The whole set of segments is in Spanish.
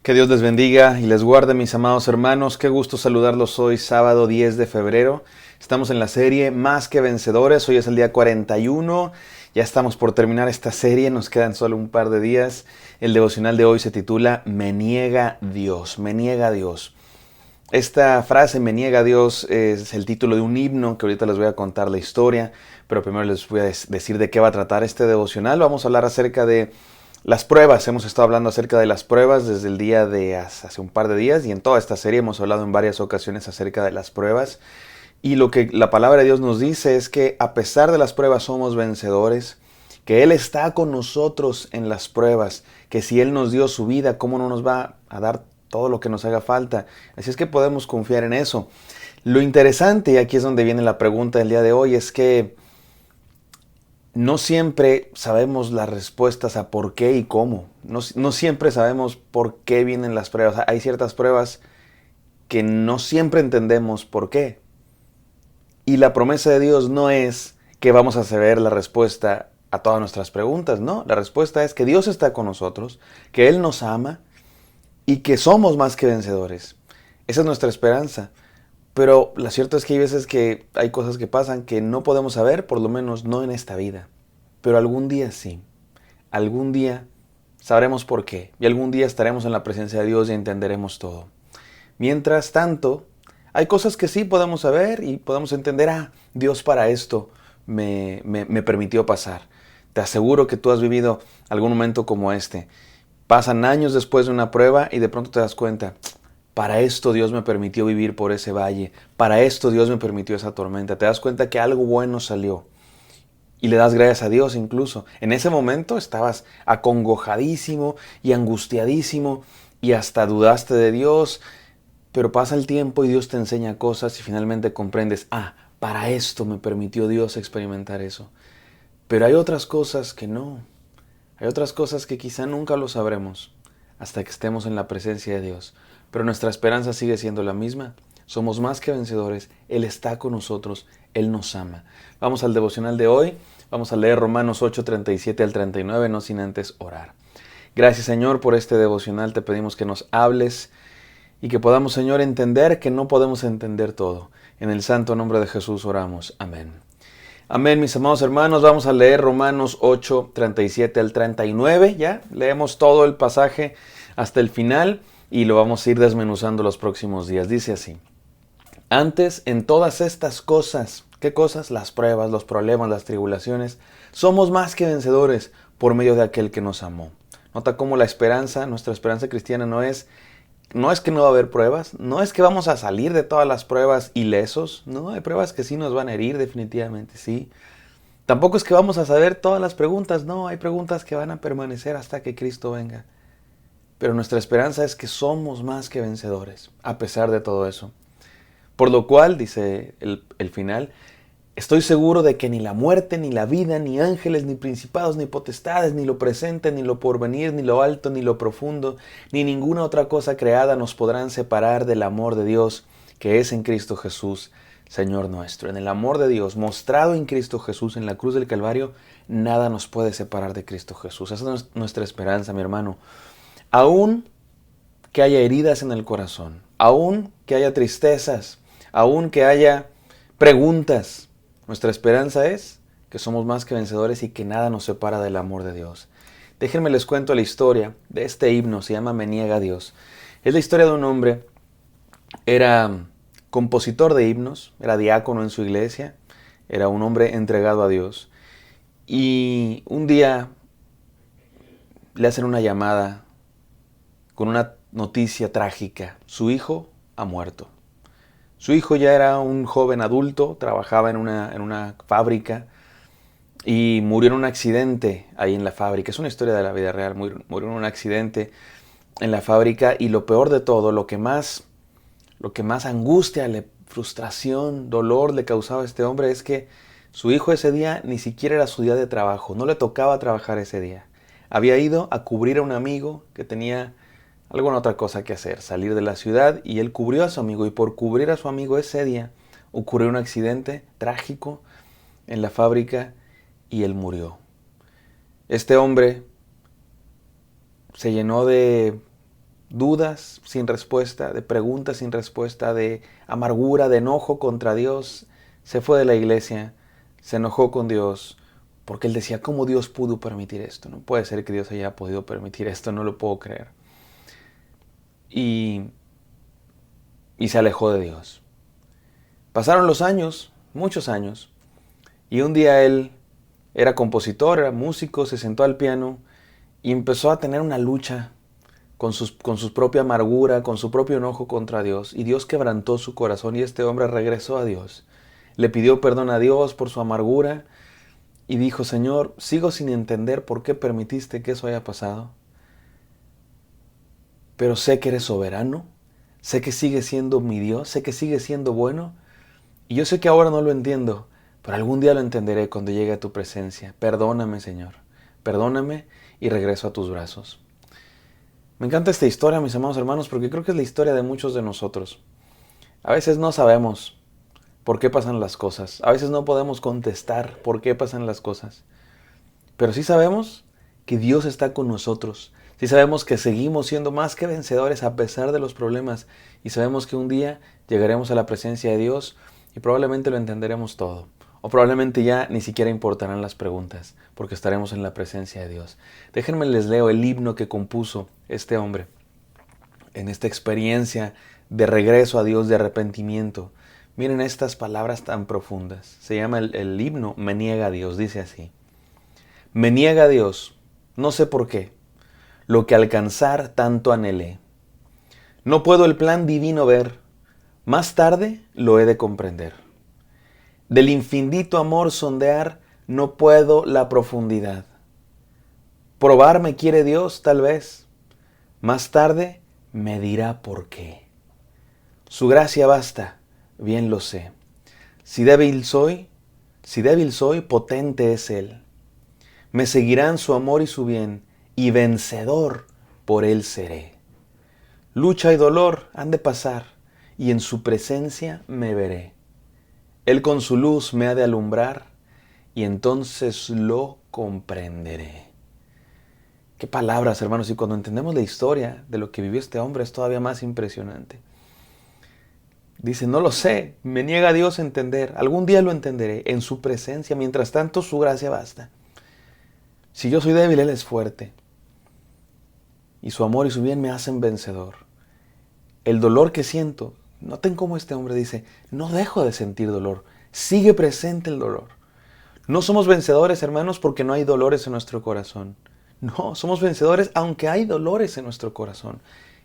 Que Dios les bendiga y les guarde, mis amados hermanos. Qué gusto saludarlos hoy, sábado 10 de febrero. Estamos en la serie Más que Vencedores. Hoy es el día 41. Ya estamos por terminar esta serie. Nos quedan solo un par de días. El devocional de hoy se titula Me niega Dios. Me niega Dios. Esta frase, Me niega Dios, es el título de un himno que ahorita les voy a contar la historia. Pero primero les voy a decir de qué va a tratar este devocional. Vamos a hablar acerca de las pruebas. Hemos estado hablando acerca de las pruebas desde el día de hace un par de días, y en toda esta serie hemos hablado en varias ocasiones acerca de las pruebas. Y lo que la palabra de Dios nos dice es que a pesar de las pruebas somos vencedores, que Él está con nosotros en las pruebas, que si Él nos dio su vida, ¿cómo no nos va a dar todo lo que nos haga falta? Así es que podemos confiar en eso. Lo interesante, y aquí es donde viene la pregunta del día de hoy, es que no siempre sabemos las respuestas a por qué y cómo. No siempre sabemos por qué vienen las pruebas. Hay ciertas pruebas que no siempre entendemos por qué. Y la promesa de Dios no es que vamos a saber la respuesta a todas nuestras preguntas, no. La respuesta es que Dios está con nosotros, que Él nos ama y que somos más que vencedores. Esa es nuestra esperanza. Pero lo cierto es que hay veces que hay cosas que pasan que no podemos saber, por lo menos no en esta vida. Pero algún día sí. Algún día sabremos por qué. Y algún día estaremos en la presencia de Dios y entenderemos todo. Mientras tanto, hay cosas que sí podemos saber y podemos entender. Dios para esto me permitió pasar. Te aseguro que tú has vivido algún momento como este. Pasan años después de una prueba y de pronto te das cuenta, para esto Dios me permitió vivir por ese valle. Para esto Dios me permitió esa tormenta. Te das cuenta que algo bueno salió. Y le das gracias a Dios incluso. En ese momento estabas acongojadísimo y angustiadísimo y hasta dudaste de Dios. Pero pasa el tiempo y Dios te enseña cosas y finalmente comprendes, para esto me permitió Dios experimentar eso. Pero hay otras cosas que no. Hay otras cosas que quizá nunca lo sabremos hasta que estemos en la presencia de Dios. Pero nuestra esperanza sigue siendo la misma. Somos más que vencedores. Él está con nosotros. Él nos ama. Vamos al devocional de hoy. Vamos a leer Romanos 8, 37 al 39, no sin antes orar. Gracias, Señor, por este devocional. Te pedimos que nos hables y que podamos, Señor, entender que no podemos entender todo. En el santo nombre de Jesús oramos. Amén. Amén, mis amados hermanos. Vamos a leer Romanos 8, 37 al 39. Ya leemos todo el pasaje hasta el final y lo vamos a ir desmenuzando los próximos días. Dice así: Antes, en todas estas cosas, ¿qué cosas? Las pruebas, los problemas, las tribulaciones, somos más que vencedores por medio de aquel que nos amó. Nota cómo la esperanza, nuestra esperanza cristiana no es que no va a haber pruebas, no es que vamos a salir de todas las pruebas ilesos, no, hay pruebas que sí nos van a herir definitivamente, sí. Tampoco es que vamos a saber todas las preguntas, no, hay preguntas que van a permanecer hasta que Cristo venga. Pero nuestra esperanza es que somos más que vencedores, a pesar de todo eso. Por lo cual, dice el final, estoy seguro de que ni la muerte, ni la vida, ni ángeles, ni principados, ni potestades, ni lo presente, ni lo porvenir, ni lo alto, ni lo profundo, ni ninguna otra cosa creada nos podrán separar del amor de Dios que es en Cristo Jesús, Señor nuestro. En el amor de Dios mostrado en Cristo Jesús, en la cruz del Calvario, nada nos puede separar de Cristo Jesús. Esa es nuestra esperanza, mi hermano. Aún que haya heridas en el corazón, aún que haya tristezas, aún que haya preguntas, nuestra esperanza es que somos más que vencedores y que nada nos separa del amor de Dios. Déjenme les cuento la historia de este himno, se llama Me niega Dios. Es la historia de un hombre, era compositor de himnos, era diácono en su iglesia, era un hombre entregado a Dios. Y un día le hacen una llamada con una noticia trágica. Su hijo ha muerto. Su hijo ya era un joven adulto, trabajaba en una fábrica y murió en un accidente ahí en la fábrica. Es una historia de la vida real. Murió en un accidente en la fábrica y lo peor de todo, lo que más angustia, frustración, dolor le causaba a este hombre es que su hijo ese día ni siquiera era su día de trabajo. No le tocaba trabajar ese día. Había ido a cubrir a un amigo que tenía alguna otra cosa que hacer, salir de la ciudad, y él cubrió a su amigo, y por cubrir a su amigo ese día ocurrió un accidente trágico en la fábrica y él murió. Este hombre se llenó de dudas sin respuesta, de preguntas sin respuesta, de amargura, de enojo contra Dios. Se fue de la iglesia, se enojó con Dios, porque él decía, ¿cómo Dios pudo permitir esto? No puede ser que Dios haya podido permitir esto, no lo puedo creer. Y se alejó de Dios. Pasaron los años, muchos años, y un día él era compositor, era músico, se sentó al piano y empezó a tener una lucha con su propia amargura, con su propio enojo contra Dios. Y Dios quebrantó su corazón y este hombre regresó a Dios. Le pidió perdón a Dios por su amargura y dijo, Señor, sigo sin entender por qué permitiste que eso haya pasado. Pero sé que eres soberano, sé que sigues siendo mi Dios, sé que sigues siendo bueno. Y yo sé que ahora no lo entiendo, pero algún día lo entenderé cuando llegue a tu presencia. Perdóname, Señor, perdóname y regreso a tus brazos. Me encanta esta historia, mis amados hermanos, porque creo que es la historia de muchos de nosotros. A veces no sabemos por qué pasan las cosas. A veces no podemos contestar por qué pasan las cosas. Pero sí sabemos que Dios está con nosotros. Sí sabemos que seguimos siendo más que vencedores a pesar de los problemas. Y sabemos que un día llegaremos a la presencia de Dios y probablemente lo entenderemos todo. O probablemente ya ni siquiera importarán las preguntas, porque estaremos en la presencia de Dios. Déjenme les leo el himno que compuso este hombre en esta experiencia de regreso a Dios, de arrepentimiento. Miren estas palabras tan profundas. Se llama el himno Me niega a Dios, dice así. Me niega a Dios, no sé por qué, lo que alcanzar tanto anhelé. No puedo el plan divino ver, más tarde lo he de comprender. Del infinito amor sondear, no puedo la profundidad. Probarme quiere Dios, tal vez. Más tarde me dirá por qué. Su gracia basta, bien lo sé. Si débil soy, potente es Él. Me seguirán su amor y su bien, y vencedor por Él seré. Lucha y dolor han de pasar, y en su presencia me veré. Él con su luz me ha de alumbrar y entonces lo comprenderé. Qué palabras, hermanos, y cuando entendemos la historia de lo que vivió este hombre es todavía más impresionante. Dice, no lo sé, me niega a Dios a entender, algún día lo entenderé, en su presencia, mientras tanto su gracia basta. Si yo soy débil, Él es fuerte, y su amor y su bien me hacen vencedor. El dolor que siento, noten cómo este hombre dice, no dejo de sentir dolor, sigue presente el dolor. No somos vencedores, hermanos, porque no hay dolores en nuestro corazón. No, somos vencedores aunque hay dolores en nuestro corazón.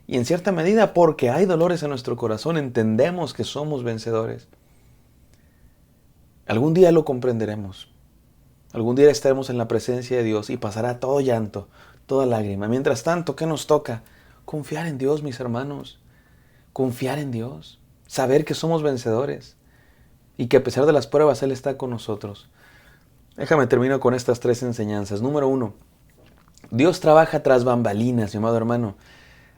Y en cierta medida, porque hay dolores en nuestro corazón, entendemos que somos vencedores. Algún día lo comprenderemos. Algún día estaremos en la presencia de Dios y pasará todo llanto, toda lágrima. Mientras tanto, ¿qué nos toca? Confiar en Dios, mis hermanos. Confiar en Dios, saber que somos vencedores y que a pesar de las pruebas Él está con nosotros. Déjame termino con estas 3 enseñanzas. Número 1, Dios trabaja tras bambalinas, mi amado hermano.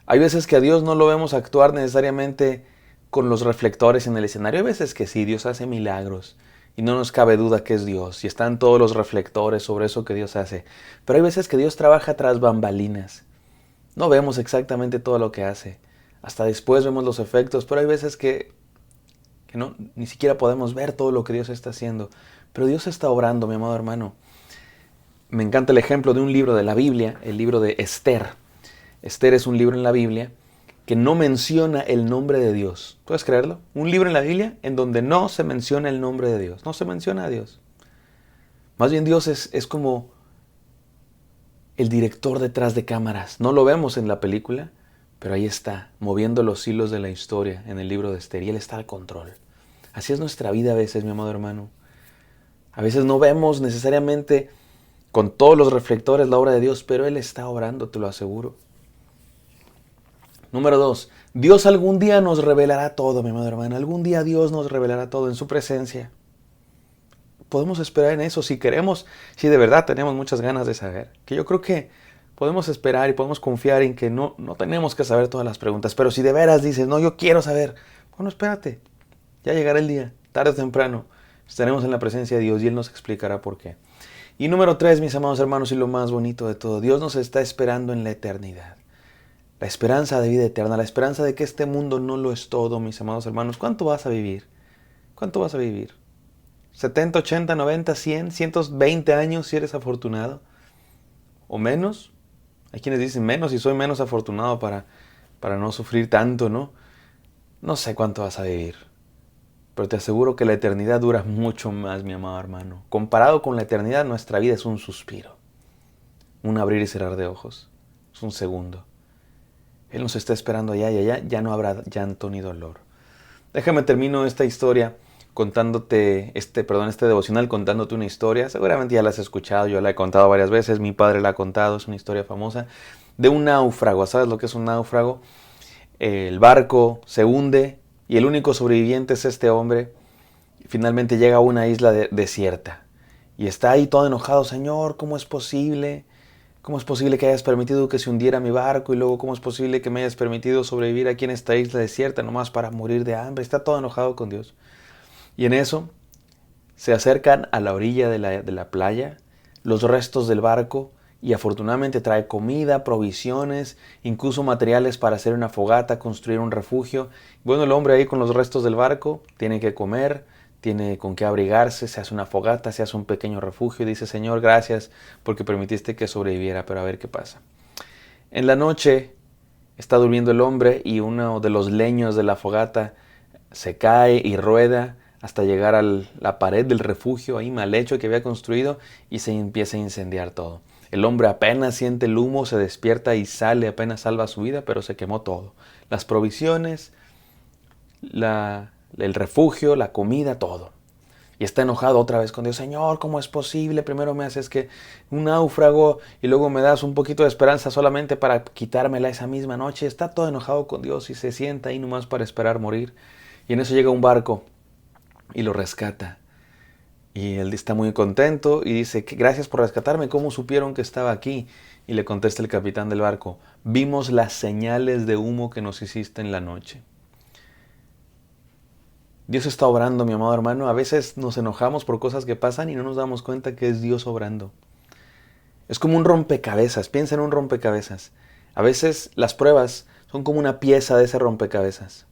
Hay veces que a Dios no lo vemos actuar necesariamente con los reflectores en el escenario. Hay veces que sí, Dios hace milagros y no nos cabe duda que es Dios y están todos los reflectores sobre eso que Dios hace. Pero hay veces que Dios trabaja tras bambalinas. No vemos exactamente todo lo que hace. Hasta después vemos los efectos, pero hay veces que no, ni siquiera podemos ver todo lo que Dios está haciendo. Pero Dios está obrando, mi amado hermano. Me encanta el ejemplo de un libro de la Biblia, el libro de Esther. Esther es un libro en la Biblia que no menciona el nombre de Dios. ¿Puedes creerlo? Un libro en la Biblia en donde no se menciona el nombre de Dios. No se menciona a Dios. Más bien Dios es como el director detrás de cámaras. No lo vemos en la película, pero ahí está, moviendo los hilos de la historia en el libro de Esther, y Él está al control. Así es nuestra vida a veces, mi amado hermano. A veces no vemos necesariamente con todos los reflectores la obra de Dios, pero Él está obrando, te lo aseguro. Número 2, Dios algún día nos revelará todo, mi amado hermano. Algún día Dios nos revelará todo en su presencia. Podemos esperar en eso si queremos, si de verdad tenemos muchas ganas de saber. Que yo creo que podemos esperar y podemos confiar en que no tenemos que saber todas las preguntas. Pero si de veras dices, no, yo quiero saber, bueno, espérate. Ya llegará el día, tarde o temprano. Estaremos en la presencia de Dios y Él nos explicará por qué. Y número 3, mis amados hermanos, y lo más bonito de todo, Dios nos está esperando en la eternidad. la esperanza de vida eterna, la esperanza de que este mundo no lo es todo, mis amados hermanos. ¿Cuánto vas a vivir? ¿Cuánto vas a vivir? ¿70, 80, 90, 100, 120 años si eres afortunado? ¿O menos? Hay quienes dicen menos y soy menos afortunado para no sufrir tanto, ¿no? No sé cuánto vas a vivir, pero te aseguro que la eternidad dura mucho más, mi amado hermano. Comparado con la eternidad, nuestra vida es un suspiro, un abrir y cerrar de ojos, es un segundo. Él nos está esperando allá y allá, ya no habrá llanto ni dolor. Déjame termino esta historia contándote, este devocional contándote una historia. Seguramente ya la has escuchado, yo la he contado varias veces, mi padre la ha contado, es una historia famosa, de un náufrago. ¿Sabes lo que es un náufrago? El barco se hunde y el único sobreviviente es este hombre. Finalmente llega a una isla desierta y está ahí todo enojado. Señor, ¿cómo es posible? ¿Cómo es posible que hayas permitido que se hundiera mi barco? Y luego, ¿cómo es posible que me hayas permitido sobrevivir aquí en esta isla desierta nomás para morir de hambre? Está todo enojado con Dios. Y en eso se acercan a la orilla de la playa los restos del barco y afortunadamente trae comida, provisiones, incluso materiales para hacer una fogata, construir un refugio. Bueno, el hombre ahí con los restos del barco tiene que comer, tiene con qué abrigarse, se hace una fogata, se hace un pequeño refugio y dice, Señor, gracias porque permitiste que sobreviviera, pero a ver qué pasa. En la noche está durmiendo el hombre y uno de los leños de la fogata se cae y rueda hasta llegar a la pared del refugio ahí mal hecho que había construido y se empieza a incendiar todo. El hombre apenas siente el humo, se despierta y sale, apenas salva su vida, pero se quemó todo. Las provisiones, el refugio, la comida, todo. Y está enojado otra vez con Dios. Señor, ¿cómo es posible? Primero me haces que un náufrago y luego me das un poquito de esperanza solamente para quitármela esa misma noche. Está todo enojado con Dios y se sienta ahí nomás para esperar morir. Y en eso llega un barco y lo rescata. Y él está muy contento y dice, gracias por rescatarme, ¿cómo supieron que estaba aquí? Y le contesta el capitán del barco, vimos las señales de humo que nos hiciste en la noche. Dios está obrando, mi amado hermano. A veces nos enojamos por cosas que pasan y no nos damos cuenta que es Dios obrando. Es como un rompecabezas, piensa en un rompecabezas. A veces las pruebas son como una pieza de ese rompecabezas.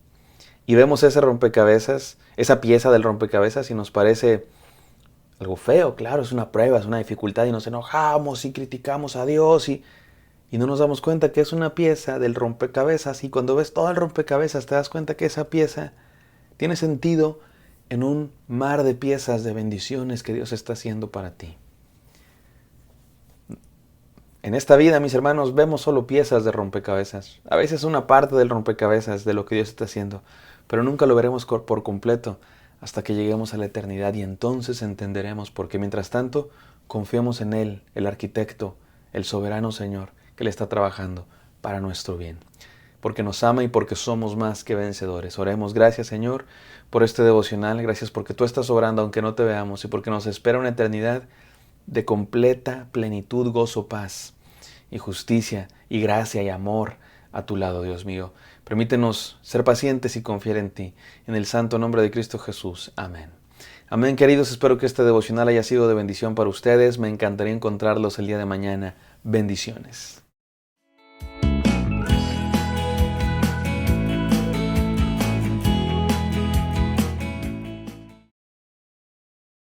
Y vemos ese rompecabezas, esa pieza del rompecabezas y nos parece algo feo, claro, es una prueba, es una dificultad y nos enojamos y criticamos a Dios y no nos damos cuenta que es una pieza del rompecabezas y cuando ves todo el rompecabezas te das cuenta que esa pieza tiene sentido en un mar de piezas de bendiciones que Dios está haciendo para ti. En esta vida, mis hermanos, vemos solo piezas de rompecabezas. A veces una parte del rompecabezas de lo que Dios está haciendo, pero nunca lo veremos por completo hasta que lleguemos a la eternidad y entonces entenderemos porque mientras tanto confiamos en Él, el arquitecto, el soberano Señor que le está trabajando para nuestro bien. Porque nos ama y porque somos más que vencedores. Oremos, gracias Señor por este devocional, gracias porque tú estás obrando aunque no te veamos y porque nos espera una eternidad de completa plenitud, gozo, paz y justicia y gracia y amor a tu lado, Dios mío. Permítenos ser pacientes y confiar en ti. En el santo nombre de Cristo Jesús. Amén. Amén, queridos. Espero que este devocional haya sido de bendición para ustedes. Me encantaría encontrarlos el día de mañana. Bendiciones.